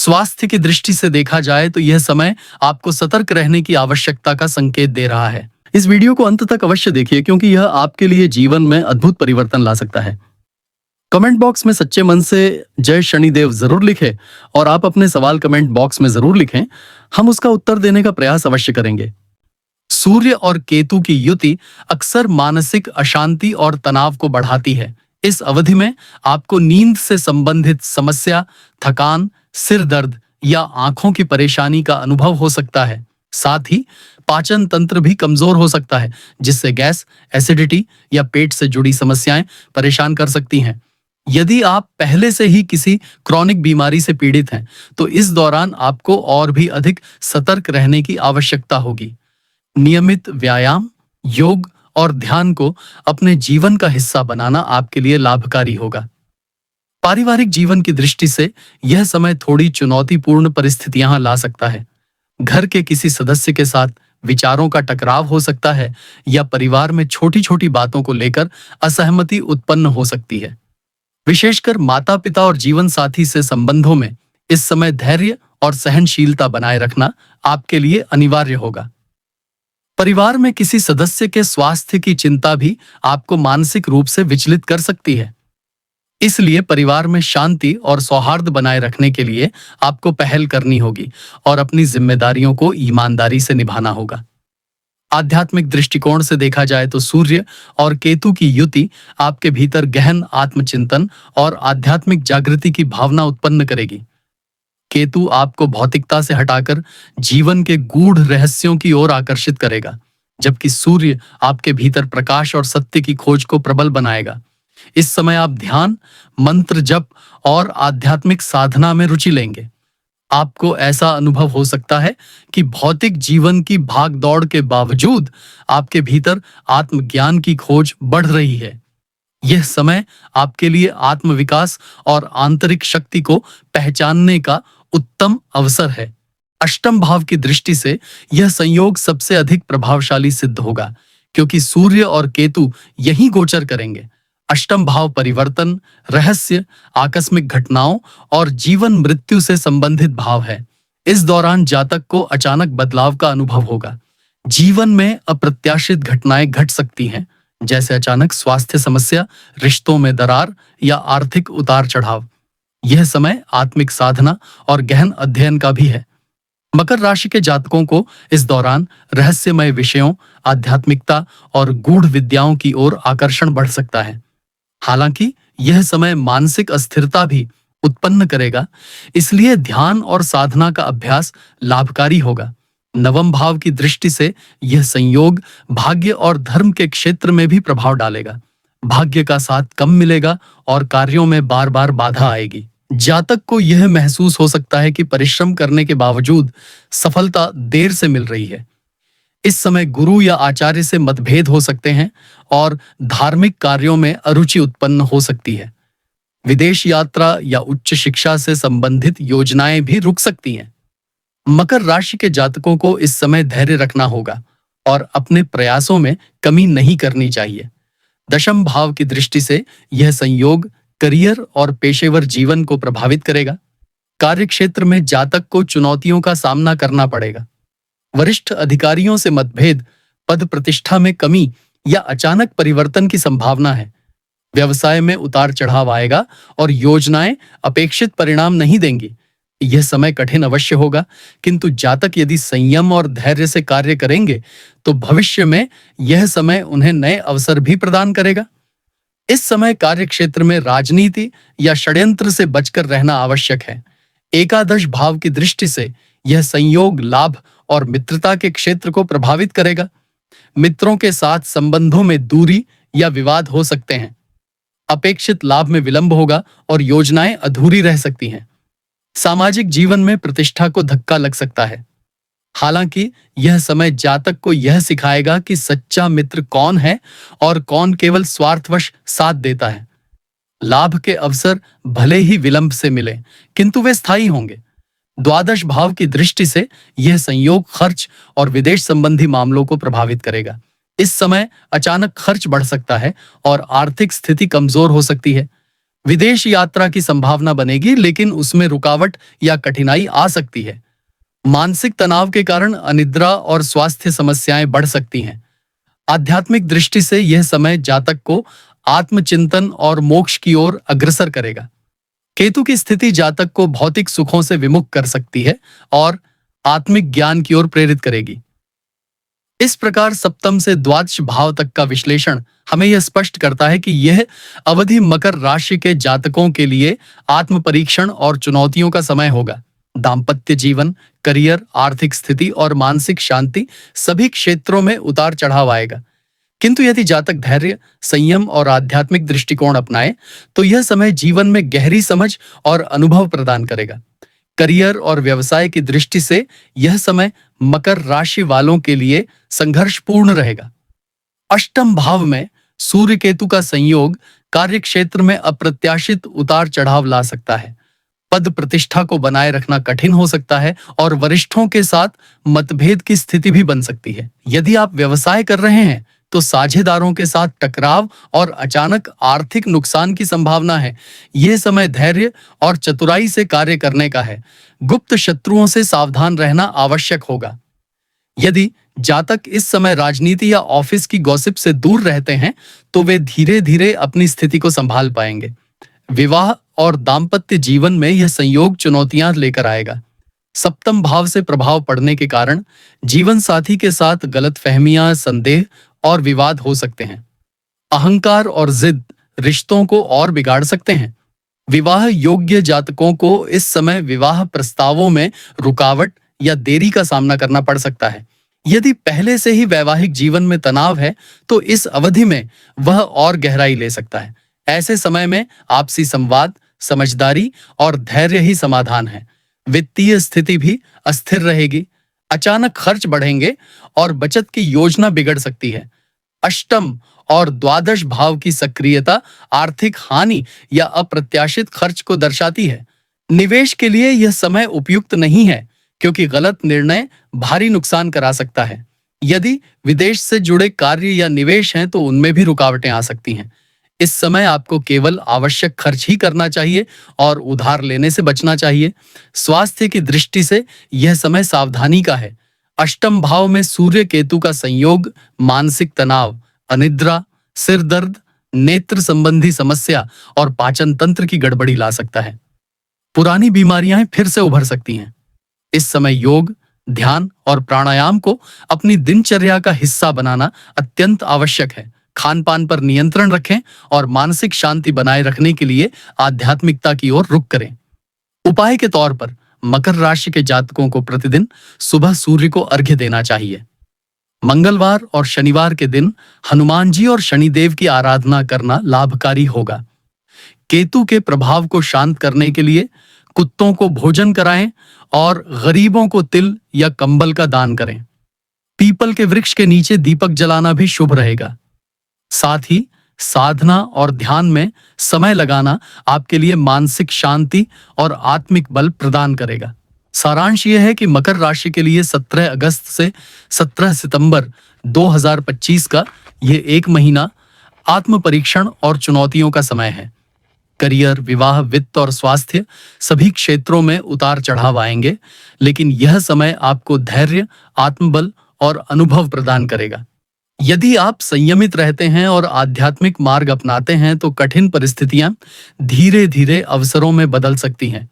स्वास्थ्य की दृष्टि से देखा जाए तो यह समय आपको सतर्क रहने की आवश्यकता का संकेत दे रहा है। इस वीडियो को अंत तक अवश्य देखिए क्योंकि यह आपके लिए जीवन में अद्भुत परिवर्तन ला सकता है। कमेंट बॉक्स में सच्चे मन से जय शनिदेव जरूर लिखें और आप अपने सवाल कमेंट बॉक्स में जरूर लिखें, हम उसका उत्तर देने का प्रयास अवश्य करेंगे। सूर्य और केतु की युति अक्सर मानसिक अशांति और तनाव को बढ़ाती है। इस अवधि में आपको नींद से संबंधित समस्या, थकान, सिर दर्द या आंखों की परेशानी का अनुभव हो सकता है। साथ ही पाचन तंत्र भी कमजोर हो सकता है, जिससे गैस, एसिडिटी या पेट से जुड़ी समस्याएं परेशान कर सकती हैं। यदि आप पहले से ही किसी क्रॉनिक बीमारी से पीड़ित हैं, तो इस दौरान आपको और भी अधिक सतर्क रहने की आवश्यकता होगी। नियमित व्यायाम, योग और ध्यान को अपने जीवन का हिस्सा बनाना आपके लिए लाभकारी होगा। पारिवारिक जीवन की दृष्टि से यह समय थोड़ी चुनौतीपूर्ण परिस्थितियां ला सकता है। घर के किसी सदस्य के साथ विचारों का टकराव हो सकता है या परिवार में छोटी छोटी बातों को लेकर असहमति उत्पन्न हो सकती है। विशेषकर माता पिता और जीवन साथी से संबंधों में इस समय धैर्य और सहनशीलता बनाए रखना आपके लिए अनिवार्य होगा। परिवार में किसी सदस्य के स्वास्थ्य की चिंता भी आपको मानसिक रूप से विचलित कर सकती है। इसलिए परिवार में शांति और सौहार्द बनाए रखने के लिए आपको पहल करनी होगी और अपनी जिम्मेदारियों को ईमानदारी से निभाना होगा। आध्यात्मिक दृष्टिकोण से देखा जाए तो सूर्य और केतु की युति आपके भीतर गहन आत्मचिंतन और आध्यात्मिक जागृति की भावना उत्पन्न करेगी। केतु आपको भौतिकता से हटाकर जीवन के गूढ़ रहस्यों की ओर आकर्षित करेगा, जबकि सूर्य आपके भीतर प्रकाश और सत्य की खोज को प्रबल बनाएगा। इस समय आप ध्यान, मंत्र जप और आध्यात्मिक साधना में रुचि लेंगे। आपको ऐसा अनुभव हो सकता है कि भौतिक जीवन की भाग दौड़ के बावजूद आपके भीतर आत्मज्ञान की खोज बढ़ रही है। यह समय आपके लिए आत्मविकास और आंतरिक शक्ति को पहचानने का उत्तम अवसर है। अष्टम भाव की दृष्टि से यह संयोग सबसे अधिक प्रभावशाली सिद्ध होगा, क्योंकि सूर्य और केतु यहीं गोचर करेंगे। अष्टम भाव परिवर्तन, रहस्य, आकस्मिक घटनाओं और जीवन मृत्यु से संबंधित भाव है। इस दौरान जातक को अचानक बदलाव का अनुभव होगा। जीवन में अप्रत्याशित घटनाएं घट सकती हैं, जैसे अचानक स्वास्थ्य समस्या, रिश्तों में दरार या आर्थिक उतार चढ़ाव। यह समय आत्मिक साधना और गहन अध्ययन का भी है। मकर राशि के जातकों को इस दौरान रहस्यमय विषयों, आध्यात्मिकता और गूढ़ विद्याओं की ओर आकर्षण बढ़ सकता है। हालांकि यह समय मानसिक अस्थिरता भी उत्पन्न करेगा, इसलिए ध्यान और साधना का अभ्यास लाभकारी होगा। नवम भाव की दृष्टि से यह संयोग भाग्य और धर्म के क्षेत्र में भी प्रभाव डालेगा। भाग्य का साथ कम मिलेगा और कार्यों में बार बार बाधा आएगी। जातक को यह महसूस हो सकता है कि परिश्रम करने के बावजूद सफलता देर से मिल रही है। इस समय गुरु या आचार्य से मतभेद हो सकते हैं और धार्मिक कार्यों में अरुचि उत्पन्न हो सकती है। विदेश यात्रा या उच्च शिक्षा से संबंधित योजनाएं भी रुक सकती हैं। मकर राशि के जातकों को इस समय धैर्य रखना होगा और अपने प्रयासों में कमी नहीं करनी चाहिए। दशम भाव की दृष्टि से यह संयोग करियर और पेशेवर जीवन को प्रभावित करेगा। कार्यक्षेत्र में जातक को चुनौतियों का सामना करना पड़ेगा। वरिष्ठ अधिकारियों से मतभेद, पद प्रतिष्ठा में कमी या अचानक परिवर्तन की संभावना है। व्यवसाय में उतार चढ़ाव आएगा और योजनाएं अपेक्षित परिणाम नहीं देंगी। यह समय कठिन अवश्य होगा, किंतु जातक यदि संयम और धैर्य से कार्य करेंगे तो भविष्य में यह समय उन्हें नए अवसर भी प्रदान करेगा। इस समय कार्यक्षेत्र में राजनीति या षड्यंत्र से बचकर रहना आवश्यक है। एकादश भाव की दृष्टि से यह संयोग लाभ और मित्रता के क्षेत्र को प्रभावित करेगा। मित्रों के साथ संबंधों में दूरी या विवाद हो सकते हैं। अपेक्षित लाभ में विलंब होगा और योजनाएं अधूरी रह सकती हैं। सामाजिक जीवन में प्रतिष्ठा को धक्का लग सकता है। हालांकि यह समय जातक को यह सिखाएगा कि सच्चा मित्र कौन है और कौन केवल स्वार्थवश साथ देता है। लाभ के अवसर भले ही विलंब से मिले, किंतु वे स्थायी होंगे। द्वादश भाव की दृष्टि से यह संयोग खर्च और विदेश संबंधी मामलों को प्रभावित करेगा। इस समय अचानक खर्च बढ़ सकता है और आर्थिक स्थिति कमजोर हो सकती है। विदेश यात्रा की संभावना बनेगी, लेकिन उसमें रुकावट या कठिनाई आ सकती है। मानसिक तनाव के कारण अनिद्रा और स्वास्थ्य समस्याएं बढ़ सकती हैं। आध्यात्मिक दृष्टि से यह समय जातक को आत्मचिंतन और मोक्ष की ओर अग्रसर करेगा। केतु की स्थिति जातक को भौतिक सुखों से विमुख कर सकती है और आत्मिक ज्ञान की ओर प्रेरित करेगी। इस प्रकार सप्तम से द्वादश भाव तक का विश्लेषण हमें यह स्पष्ट करता है कि यह अवधि मकर राशि के जातकों के लिए आत्म परीक्षण और चुनौतियों का समय होगा। दाम्पत्य जीवन, करियर, आर्थिक स्थिति और मानसिक शांति सभी क्षेत्रों में उतार चढ़ाव आएगा। किंतु यदि जातक धैर्य, संयम और आध्यात्मिक दृष्टिकोण अपनाए तो यह समय जीवन में गहरी समझ और अनुभव प्रदान करेगा। करियर और व्यवसाय की दृष्टि से यह समय मकर राशि वालों के लिए संघर्षपूर्ण रहेगा। अष्टम भाव में सूर्य केतु का संयोग कार्य क्षेत्र में अप्रत्याशित उतार चढ़ाव ला सकता है। पद प्रतिष्ठा को बनाए रखना कठिन हो सकता है और वरिष्ठों के साथ मतभेद की स्थिति भी बन सकती है। यदि आप व्यवसाय कर रहे हैं तो साझेदारों के साथ टकराव और अचानक आर्थिक नुकसान की संभावना है। यह समय धैर्य और चतुराई से कार्य करने का है। गुप्त शत्रुओं से सावधान रहना आवश्यक होगा। यदि जातक इस समय राजनीति या ऑफिस की गॉसिप से दूर रहते हैं तो वे धीरे धीरे अपनी स्थिति को संभाल पाएंगे। विवाह और दाम्पत्य जीवन में यह संयोग चुनौतियां लेकर आएगा। सप्तम भाव से प्रभाव पड़ने के कारण जीवन साथी के साथ गलतफहमियां, संदेह और विवाद हो सकते हैं। अहंकार और जिद रिश्तों को और बिगाड़ सकते हैं। विवाह योग्य जातकों को इस समय विवाह प्रस्तावों में रुकावट या देरी का सामना करना पड़ सकता है। यदि पहले से ही वैवाहिक जीवन में तनाव है तो इस अवधि में वह और गहराई ले सकता है। ऐसे समय में आपसी संवाद, समझदारी और धैर्य ही समाधान है। वित्तीय स्थिति भी अस्थिर रहेगी। अचानक खर्च बढ़ेंगे और बचत की योजना बिगड़ सकती है। अष्टम और द्वादश भाव की सक्रियता आर्थिक हानि या अप्रत्याशित खर्च को दर्शाती है। निवेश के लिए यह समय उपयुक्त नहीं है क्योंकि गलत निर्णय भारी नुकसान करा सकता है। यदि विदेश से जुड़े कार्य या निवेश हैं तो उनमें भी रुकावटें आ सकती हैं। इस समय आपको केवल आवश्यक खर्च ही करना चाहिए और उधार लेने से बचना चाहिए। स्वास्थ्य की दृष्टि से यह समय सावधानी का है। अष्टम भाव में सूर्य केतु का संयोग मानसिक तनाव, अनिद्रा, सिर दर्द, नेत्र संबंधी समस्या और पाचन तंत्र की गड़बड़ी ला सकता है। पुरानी बीमारियां फिर से उभर सकती हैं। इस समय योग, ध्यान और प्राणायाम को अपनी दिनचर्या का हिस्सा बनाना अत्यंत आवश्यक है। खान पान पर नियंत्रण रखें और मानसिक शांति बनाए रखने के लिए आध्यात्मिकता की ओर रुख करें। उपाय के तौर पर मकर राशि के जातकों को प्रतिदिन सुबह सूर्य को अर्घ्य देना चाहिए। मंगलवार और शनिवार के दिन हनुमान जी और शनिदेव की आराधना करना लाभकारी होगा। केतु के प्रभाव को शांत करने के लिए कुत्तों को भोजन कराएं और गरीबों को तिल या कंबल का दान करें। पीपल के वृक्ष के नीचे दीपक जलाना भी शुभ रहेगा। साथ ही साधना और ध्यान में समय लगाना आपके लिए मानसिक शांति और आत्मिक बल प्रदान करेगा। सारांश यह है कि मकर राशि के लिए 17 अगस्त से 17 सितंबर 2025 का यह एक महीना आत्म परीक्षण और चुनौतियों का समय है। करियर, विवाह, वित्त और स्वास्थ्य सभी क्षेत्रों में उतार चढ़ाव आएंगे, लेकिन यह समय आपको धैर्य, आत्मबल और अनुभव प्रदान करेगा। यदि आप संयमित रहते हैं और आध्यात्मिक मार्ग अपनाते हैं तो कठिन परिस्थितियां धीरे धीरे अवसरों में बदल सकती हैं।